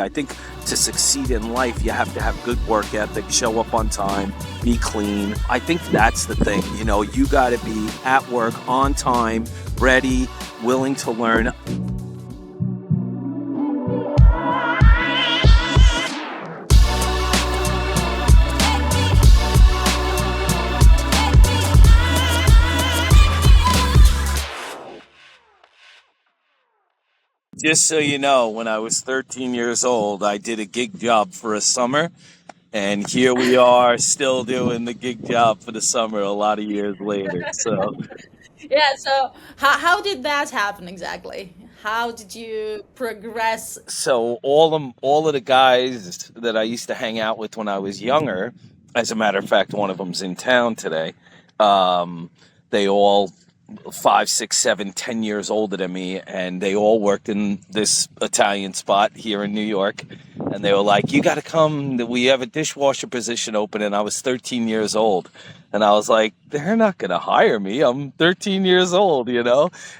I think to succeed in life, you have to have good work ethic, show up on time, be clean. I think that's the thing. You got to be at work on time, ready, willing to learn. Just so you know, when I was 13 years old, I did a gig job for a summer, and here we are still doing the gig job for the summer a lot of years later. So, Yeah, so how did that happen exactly? How did you progress? so all of the guys that I used to hang out with when I was younger, as a matter of fact, one of them's in town today. Um, they all 5, 6, 7, 10 years older than me, and they all worked in this Italian spot here in New York. And they were like, "You got to come. We have a dishwasher position open." And I was 13 years old, and I was like, "They're not going to hire me. I'm 13 years old."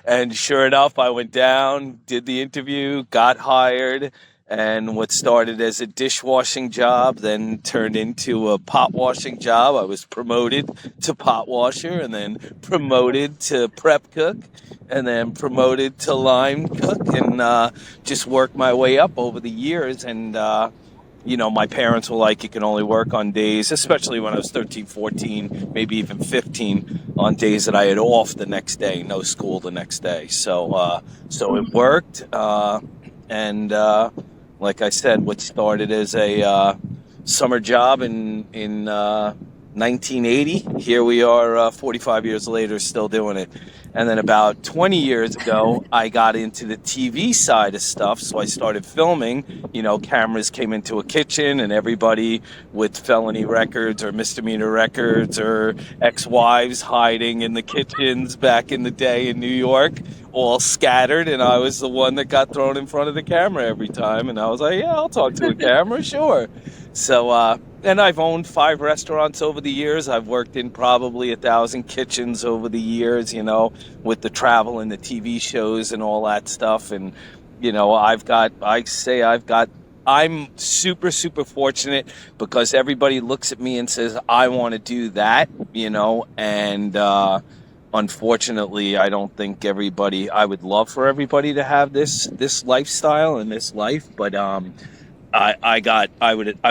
And sure enough, I went down, did the interview, got hired. And what started as a dishwashing job then turned into a pot washing job. I was promoted to pot washer, and then promoted to prep cook, and then promoted to line cook, and just worked my way up over the years. And my parents were like, "You can only work on days," especially when I was 13, 14, maybe even 15, on days that I had off the next day, no school the next day. So it worked. And like I said, what started as a summer job in 1980, here we are 45 years later, still doing it. And then about 20 years ago, I got into the TV side of stuff. So I started filming. Cameras came into a kitchen, and everybody with felony records or misdemeanor records or ex-wives hiding in the kitchens back in the day in New York, all scattered. And I was the one that got thrown in front of the camera every time. And I was like, "Yeah, I'll talk to a camera, sure." So, and I've owned 5 restaurants over the years. I've worked in probably 1,000 kitchens over the years, with the travel and the TV shows and all that stuff. And, I'm super, super fortunate because everybody looks at me and says, "I want to do that," and, unfortunately, I don't think I would love for everybody to have this lifestyle and this life, but, I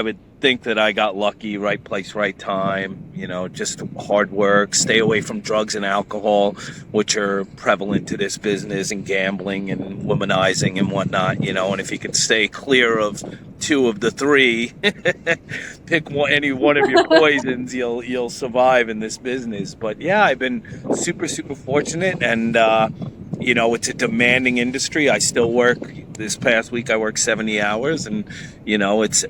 would think that I got lucky, right place, right time, just hard work, stay away from drugs and alcohol, which are prevalent to this business, and gambling and womanizing and whatnot, and if you can stay clear of 2 of the 3, pick any one of your poisons, you'll survive in this business. But yeah, I've been super, super fortunate, and, it's a demanding industry. I still work. This past week, I worked 70 hours, and,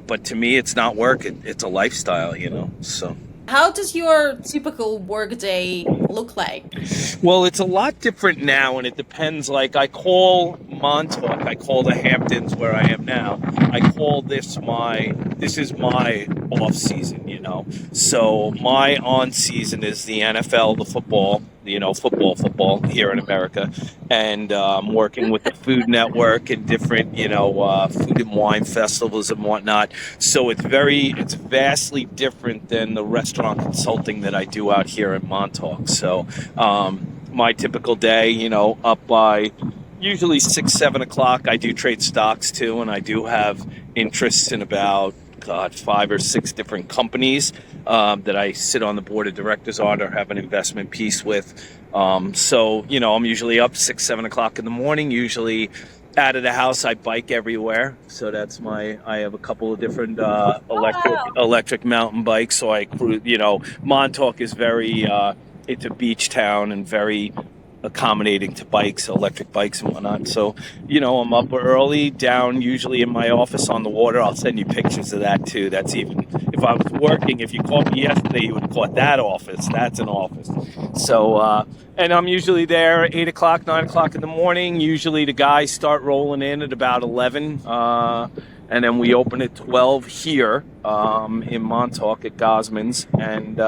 but to me, it's not work. It's a lifestyle, so. How does your typical workday look like? Well, it's a lot different now, and it depends. Like, I call Montauk, I call the Hamptons where I am now, I call this is my off season, So my on season is the NFL, the football, football here in America. And I'm working with the Food Network and different, food and wine festivals and whatnot. So it's vastly different than the restaurant consulting that I do out here in Montauk. So my typical day, up by usually 6, 7 o'clock, I do trade stocks too, and I do have interests in about 5 or 6 different companies that I sit on the board of directors on or have an investment piece with. So, I'm usually up 6, 7 o'clock in the morning, usually out of the house. I bike everywhere. So I have a couple of different electric mountain bikes. So I cruise, Montauk is it's a beach town and very accommodating to bikes, electric bikes and whatnot. So, I'm up early, down usually in my office on the water. I'll send you pictures of that too. That's even, if I was working, if you called me yesterday, you would have caught that office. That's an office. So, and I'm usually there 8 o'clock, 9 o'clock in the morning. Usually the guys start rolling in at about 11. And then we open at 12 here in Montauk at Gosman's. And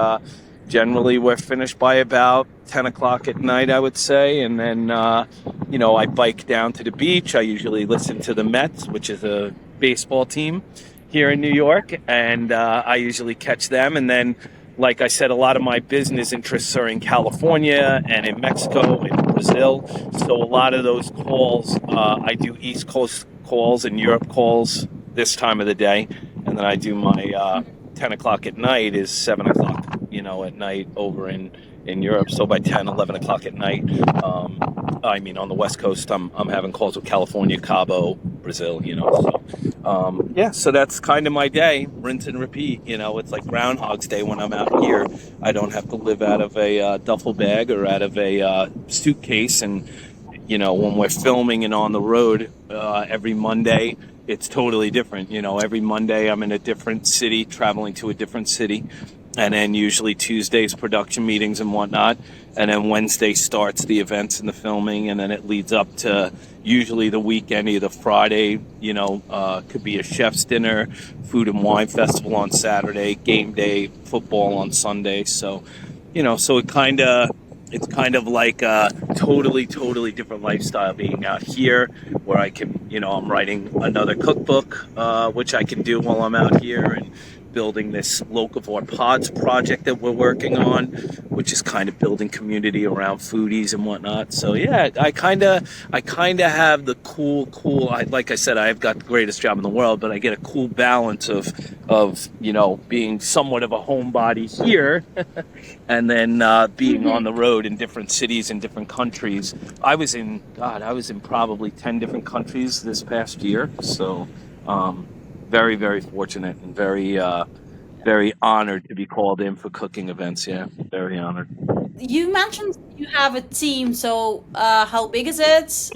generally, we're finished by about 10 o'clock at night, I would say. And then, I bike down to the beach. I usually listen to the Mets, which is a baseball team here in New York, and I usually catch them. And then, like I said, a lot of my business interests are in California and in Mexico and Brazil. So a lot of those calls, I do East Coast calls and Europe calls this time of the day, and then I do my 10 o'clock at night is 7 o'clock, at night over in Europe. So by 10, 11 o'clock at night, I mean, on the West Coast, I'm having calls with California, Cabo, Brazil, yeah, so that's kind of my day, rinse and repeat. It's like Groundhog's Day when I'm out here. I don't have to live out of a duffel bag or out of a suitcase. And, when we're filming and on the road every Monday, it's totally different. Every Monday I'm in a different city, traveling to a different city. And then usually Tuesday's production meetings and whatnot. And then Wednesday starts the events and the filming. And then it leads up to usually the weekend, either Friday, could be a chef's dinner, food and wine festival on Saturday, game day, football on Sunday. So, so it's kind of like a totally, totally different lifestyle being out here where I can, I'm writing another cookbook, which I can do while I'm out here, and building this Locavore Pods project that we're working on, which is kind of building community around foodies and whatnot. So yeah, I kind of have the cool. Like I said, I've got the greatest job in the world, but I get a cool balance of being somewhat of a homebody here, and then being on the road in different cities and different countries. I was in probably 10 different countries this past year. So. Very, very fortunate and very honored to be called in for cooking events. Yeah, very honored. You mentioned you have a team, so how big is it?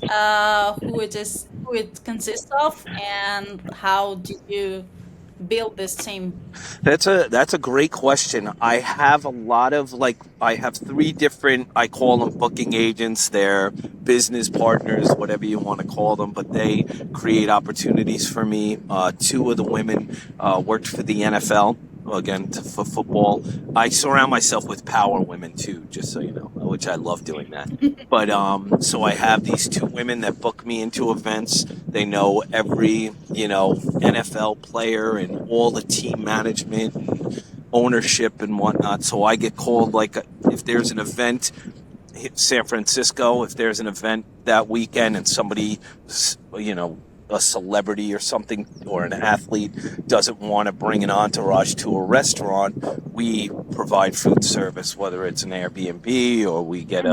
Who it consists of, and how did you build this team? That's a great question. I have a lot of I have three different, I call them booking agents. They're business partners, whatever you want to call them, but they create opportunities for me. Two of the women worked for the NFL. Again, for football, I surround myself with power women too, just so you know, which I love doing that. But so I have these two women that book me into events. They know every NFL player and all the team management and ownership and whatnot. So I get called, like, if there's an event, San Francisco, if there's an event that weekend and somebody, a celebrity or something, or an athlete doesn't want to bring an entourage to a restaurant, we provide food service, whether it's an Airbnb or we get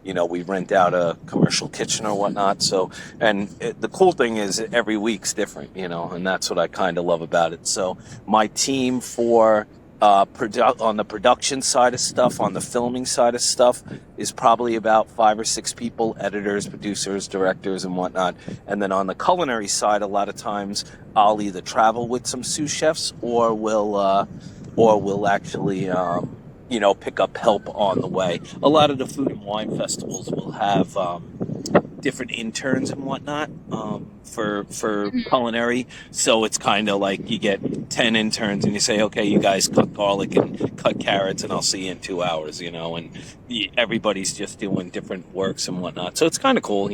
we rent out a commercial kitchen or whatnot. So, and the cool thing is every week's different, and that's what I kind of love about it. So my team for on the production side of stuff, on the filming side of stuff, is probably about 5 or 6 people: editors, producers, directors, and whatnot. And then on the culinary side, a lot of times I'll either travel with some sous chefs, or we'll actually pick up help on the way. A lot of the food and wine festivals will have different interns and whatnot for culinary. So it's kind of like you get 10 interns and you say, okay, you guys cut garlic and cut carrots, and I'll see you in 2 hours, and everybody's just doing different works and whatnot. So it's kind of cool.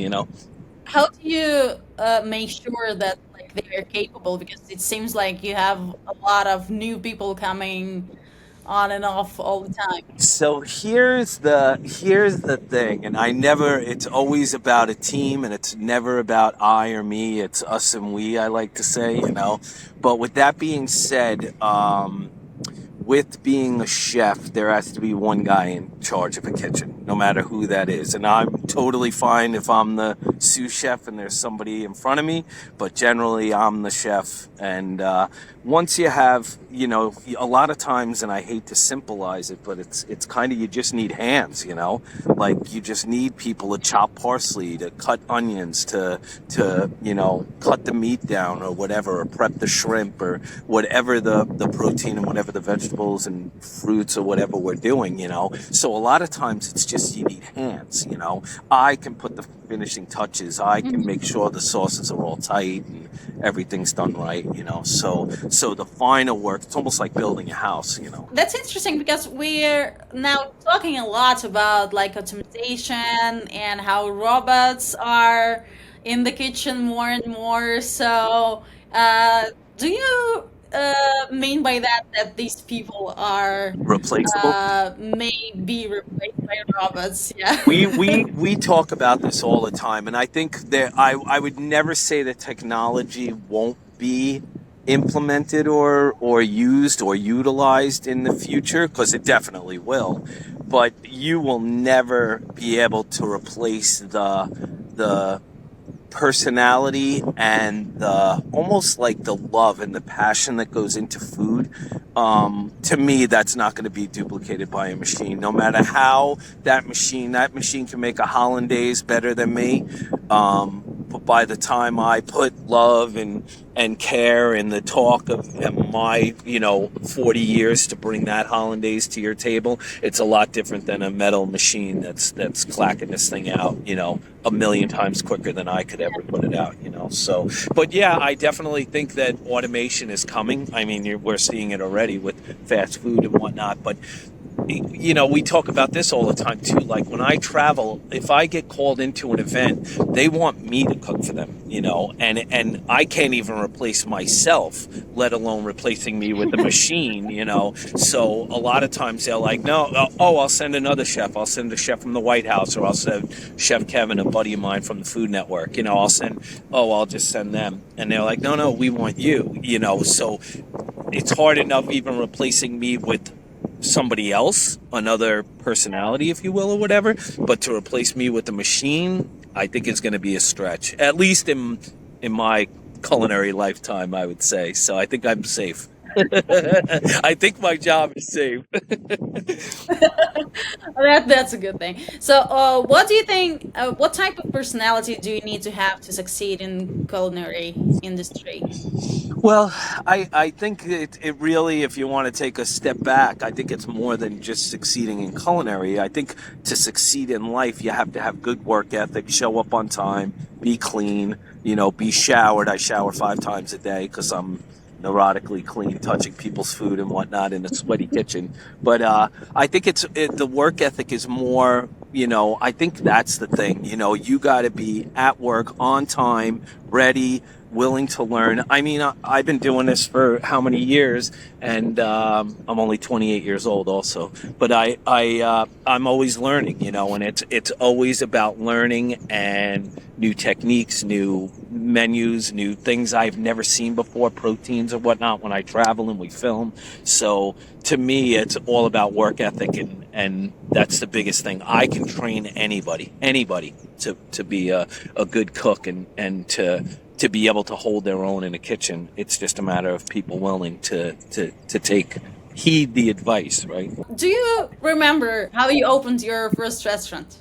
How do you make sure that like they are capable? Because it seems like you have a lot of new people coming on and off all the time. So here's the thing, and it's always about a team, and it's never about I or me. It's us and we, I like to say. But with that being said, with being a chef, there has to be one guy in charge of a kitchen, no matter who that is. And I'm totally fine if I'm the sous chef and there's somebody in front of me, but generally I'm the chef. And once you have, a lot of times, and I hate to symbolize it, but it's kind of, you just need hands, like you just need people to chop parsley, to cut onions, to cut the meat down or whatever, or prep the shrimp, or whatever the protein and whatever the vegetables and fruits or whatever we're doing. So a lot of times it's just, you need hands. I can put the finishing touches. I can make sure the sauces are all tight and everything's done right. So the final work, it's almost like building a house. That's interesting because we're now talking a lot about like automation and how robots are in the kitchen more and more. So Uh, do you mean by that that these people are Replaceable. may be replaced by robots? Yeah. We talk about this all the time, and I think that I would never say that technology won't be implemented or used or utilized in the future, because it definitely will. But you will never be able to replace the personality and the almost like the love and the passion that goes into food. To me, that's not going to be duplicated by a machine. No matter how that machine can make a hollandaise better than me. But by the time I put love and care and the talk of my 40 years to bring that hollandaise to your table, it's a lot different than a metal machine that's clacking this thing out a million times quicker than I could ever put it out. So, but yeah, I definitely think that automation is coming. I mean, we're seeing it already with fast food and whatnot, but we talk about this all the time too. Like when I travel, if I get called into an event, they want me to cook for them, and I can't even replace myself, let alone replacing me with a machine. So a lot of times they're like, no, I'll send another chef. I'll send a chef from the White House, or I'll send Chef Kevin, a buddy of mine from the Food Network. I'll just send them, and they're like, no, we want you. So it's hard enough even replacing me with somebody else, another personality, if you will, or whatever. But to replace me with a machine, I think is going to be a stretch, at least in my culinary lifetime, I would say. So I think I'm safe. I think my job is safe. That's a good thing. So, what do you think? What type of personality do you need to have to succeed in culinary industry? Well, I think it really, if you want to take a step back, I think it's more than just succeeding in culinary. I think to succeed in life, you have to have good work ethic, show up on time, be clean, be showered. I shower 5 times a day because I'm neurotically clean, touching people's food and whatnot in a sweaty kitchen. But I think the work ethic is more. I think that's the thing. You got to be at work on time, ready, willing to learn. I mean, I've been doing this for how many years, and I'm only 28 years old, also. But I'm always learning, and it's always about learning and new techniques, new menus, new things I've never seen before, proteins or whatnot when I travel and we film. So to me, it's all about work ethic, and that's the biggest thing. I can train anybody to be a good cook and to be able to hold their own in a kitchen. It's just a matter of people willing to take heed the advice, right? Do you remember how you opened your first restaurant?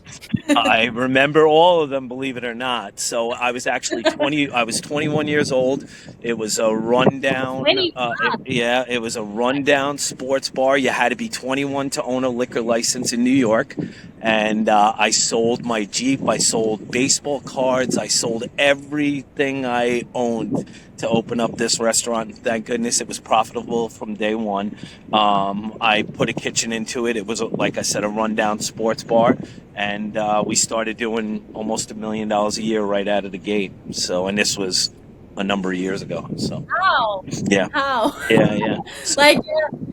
I remember all of them, believe it or not. So I was actually 20. I was 21 years old. It was a rundown. 21. It was a rundown sports bar. You had to be 21 to own a liquor license in New York. And I sold my Jeep. I sold baseball cards. I sold everything I owned to open up this restaurant. And thank goodness it was profitable from day one. I put a kitchen into it. It was, like I said, a rundown sports bar. And we started doing almost $1 million a year right out of the gate. So, and this was a number of years ago. So, How? yeah, How? yeah. So, Like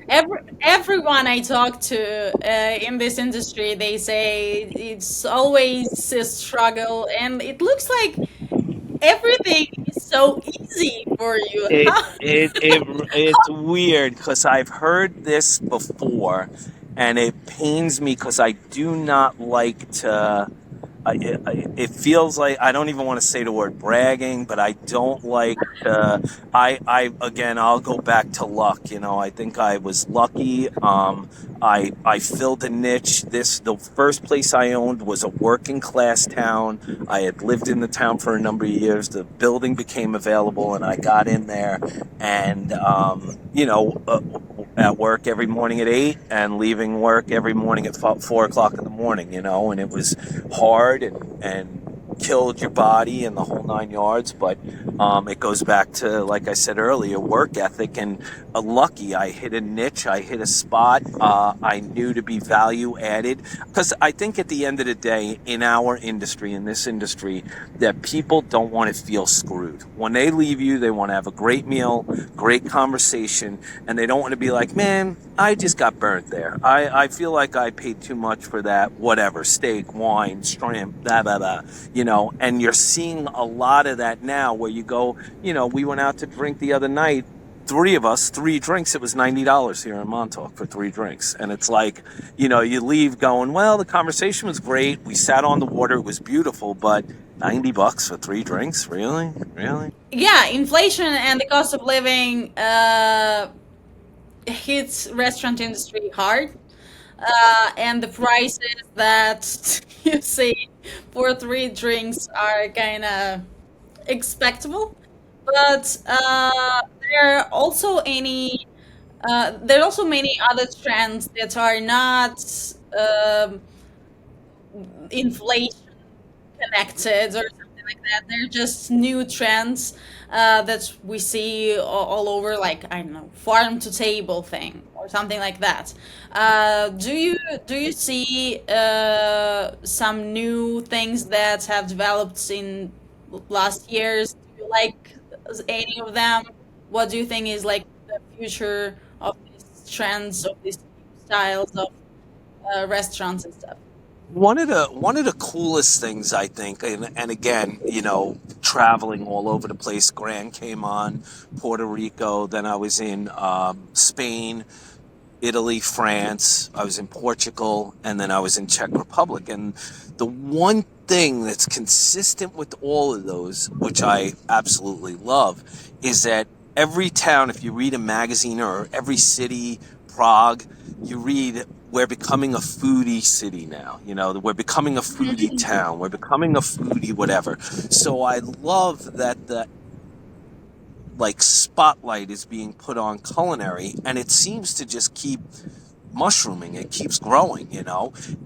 everyone I talk to in this industry, they say it's always a struggle, and it looks like everything is so easy for you. it How? it it it's weird because I've heard this before, and it pains me because I do not like to. It feels like I don't even want to say the word bragging, but I don't like. Again, I'll go back to luck. I think I was lucky. I filled a niche. The first place I owned was a working class town. I had lived in the town for a number of years. The building became available, and I got in there, and at work every morning at 8 and leaving work every morning at 4 o'clock in the morning, and it was hard and killed your body and the whole 9 yards. But it goes back to, like I said earlier, work ethic and lucky. I hit a niche, I hit a spot. I knew to be value added, because I think at the end of the day, in our industry, in this industry, that people don't want to feel screwed. When they leave you, they want to have a great meal, great conversation, and they don't want to be like, man, I just got burnt there. I feel like I paid too much for that, whatever, steak, wine, shrimp, blah, blah, blah, and you're seeing a lot of that now where you go, we went out to drink the other night, three of us, 3 drinks, it was $90 here in Montauk for 3 drinks. And it's like, you leave going, well, the conversation was great. We sat on the water. It was beautiful, but $90 for 3 drinks? Really? Really? Yeah, inflation and the cost of living hits restaurant industry hard. And the prices that you see for 3 drinks are kind of expectable. But there are also there are also many other trends that are not um, inflation connected or something like that. They're just new trends that we see all over, like, I don't know, farm to table thing or something like that. Do you see some new things that have developed in last years? Do you like any of them? What do you think is like the future of these trends, of these styles of restaurants and stuff? One of the coolest things, I think, and again, traveling all over the place. Grand came on, Puerto Rico. Then I was in Spain, Italy, France. I was in Portugal, and then I was in Czech Republic. And the one thing that's consistent with all of those, which I absolutely love, is that every town, if you read a magazine, or every city, Prague, you read, we're becoming a foodie city now. We're becoming a foodie town. We're becoming a foodie whatever. So I love that the spotlight is being put on culinary, and it seems to just keep mushrooming. It keeps growing,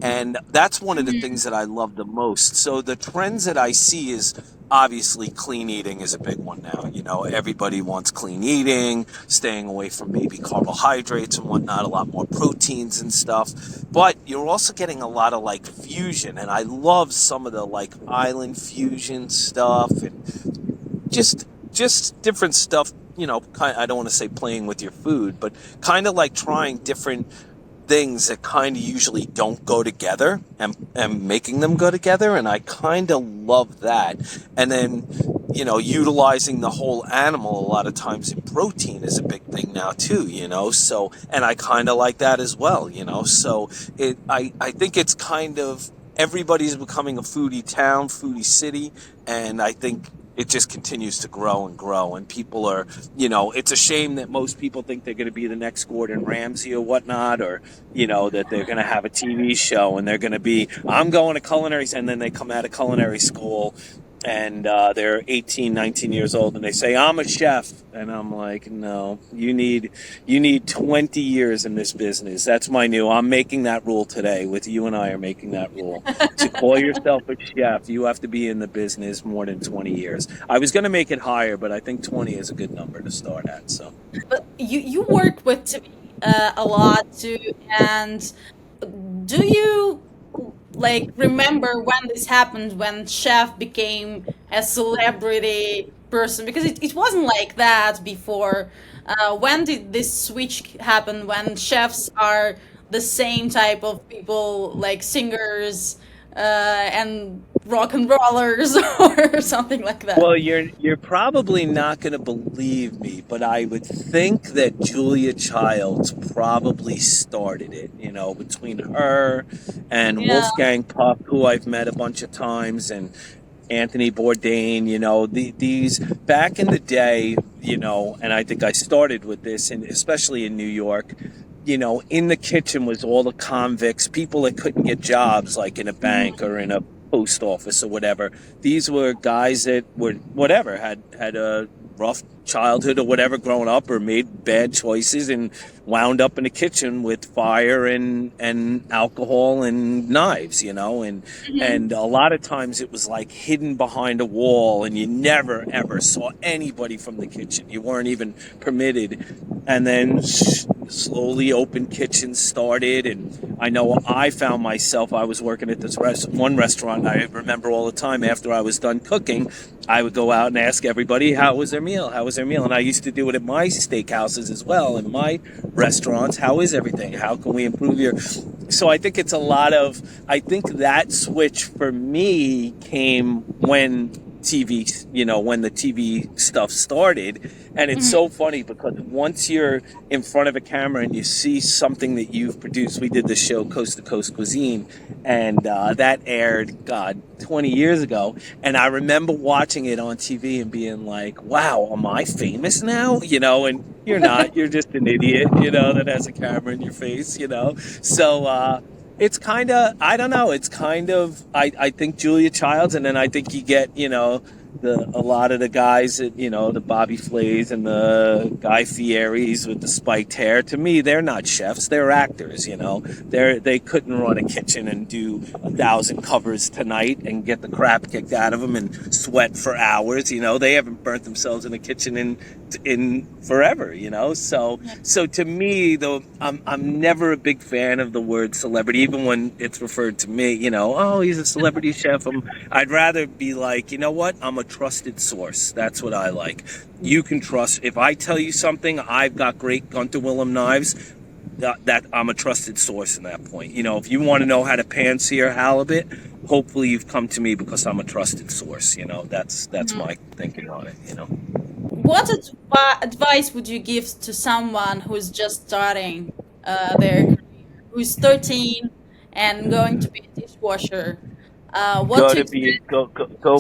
and that's one of the things that I love the most. So the trends that I see is, obviously, clean eating is a big one now. Everybody wants clean eating, staying away from maybe carbohydrates and whatnot, a lot more proteins and stuff. But you're also getting a lot of fusion, and I love some of the island fusion stuff, and just different stuff. I don't want to say playing with your food, but kind of trying different things that kind of usually don't go together, and making them go together. And I kind of love that. And then, utilizing the whole animal a lot of times in protein is a big thing now too, so, and I kind of like that as well, so I think it's kind of, everybody's becoming a foodie town, foodie city. And I think it just continues to grow and grow. And people are, it's a shame that most people think they're going to be the next Gordon Ramsay or whatnot, or, that they're going to have a TV show and they're going to be, I'm going to culinary, and then they come out of culinary school and they're 18, 19 years old, and they say, I'm a chef. And I'm like, no, you need 20 years in this business. That's I'm making that rule today. With you and I are making that rule. To call yourself a chef, you have to be in the business more than 20 years. I was going to make it higher, but I think 20 is a good number to start at. So, But you work with TV a lot too, and do you remember when this happened, when chef became a celebrity person? Because it wasn't like that before. When did this switch happen, when chefs are the same type of people, like singers and rock and rollers or something like that? well, you're probably not going to believe me, but I would think that Julia Childs probably started it. Between her and Yeah. Wolfgang Puck, who I've met a bunch of times, and Anthony Bourdain. These back in the day. And I think I started with this, and especially in New York. In the kitchen was all the convicts, people that couldn't get jobs, like in a bank or in a post office or whatever. These were guys that were whatever, had a rough childhood or whatever growing up, or made bad choices and wound up in the kitchen with fire and alcohol and knives, and a lot of times it was like hidden behind a wall, and you never ever saw anybody from the kitchen. You weren't even permitted. And then slowly open kitchens started, and I know I found myself, I was working at this one restaurant. I remember all the time after I was done cooking, I would go out and ask everybody how was their meal, and I used to do it at my steakhouses as well, in my restaurants. How is everything? How can we improve your... So I think it's a lot of... I think that switch for me came when TV, when the TV stuff started. And it's so funny because once you're in front of a camera and you see something that you've produced, we did the show Coast to Coast Cuisine, and that aired, God, 20 years ago. And I remember watching it on TV and being like, wow, am I famous now? And you're not, you're just an idiot, that has a camera in your face, So, it's kind of, I don't know, it's kind of, I think Julia Childs, and then I think you get, a lot of the guys that, the Bobby Flays and the Guy Fieri's with the spiked hair. To me, they're not chefs, they're actors, they couldn't run a kitchen and do 1,000 covers tonight and get the crap kicked out of them and sweat for hours. They haven't burnt themselves in the kitchen in forever, so to me, though, I'm never a big fan of the word celebrity, even when it's referred to me, oh, he's a celebrity chef. I'd rather be like, you know what, I'm a trusted source. That's what I like. You can trust. If I tell you something, I've got great Gunter Willem knives, that I'm a trusted source in that point. If you want to know how to pan sear halibut, hopefully you've come to me because I'm a trusted source. That's my thinking on it. What advice would you give to someone who's just starting their career, who's 13 and going to be a dishwasher? What to expect, to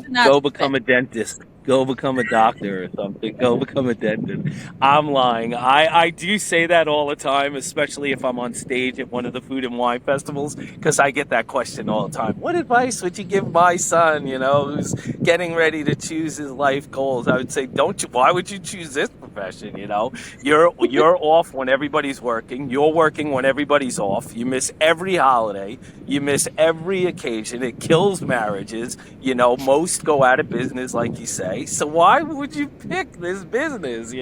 not Go expect? become a dentist. Go become a doctor or something. Go become a dentist. I'm lying. I do say that all the time, especially if I'm on stage at one of the food and wine festivals, because I get that question all the time. What advice would you give my son, who's getting ready to choose his life goals? I would say, why would you choose this profession? You're off when everybody's working. You're working when everybody's off. You miss every holiday. You miss every occasion. It kills marriages. Most go out of business, like you say. So why would you pick this business,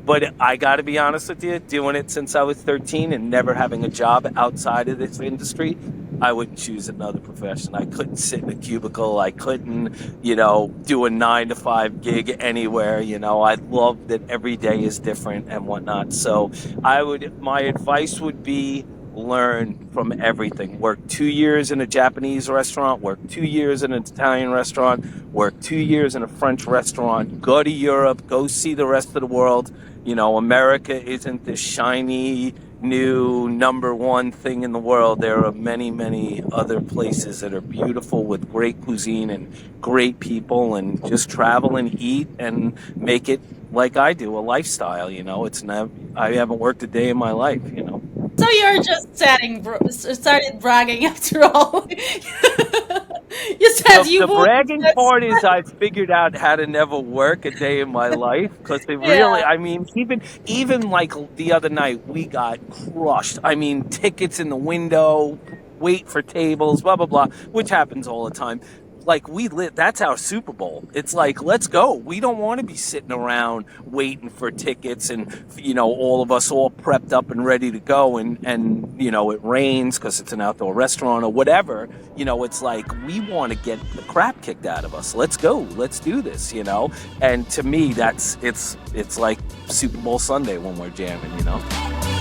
But I got to be honest with you, doing it since I was 13 and never having a job outside of this industry, I wouldn't choose another profession. I couldn't sit in a cubicle. I couldn't, do a 9-to-5 gig anywhere. I love that every day is different and whatnot. So my advice would be, learn from everything. Work 2 years in a Japanese restaurant, work 2 years in an Italian restaurant, work 2 years in a French restaurant, go to Europe, go see the rest of the world. America isn't this shiny, new number one thing in the world. There are many, many other places that are beautiful with great cuisine and great people, and just travel and eat and make it like I do, a lifestyle. It's not, I haven't worked a day in my life. So you're just started bragging after all. You said you The would. bragging part is I figured out how to never work a day in my life, because it really, Yeah. I mean, even like the other night, we got crushed. I mean, tickets in the window, wait for tables, blah blah blah, which happens all the time. Like, that's our Super Bowl. It's like, let's go. We don't want to be sitting around waiting for tickets and, all of us all prepped up and ready to go, and it rains because it's an outdoor restaurant or whatever. It's like, we want to get the crap kicked out of us. Let's go. Let's do this, And to me, it's like Super Bowl Sunday when we're jamming.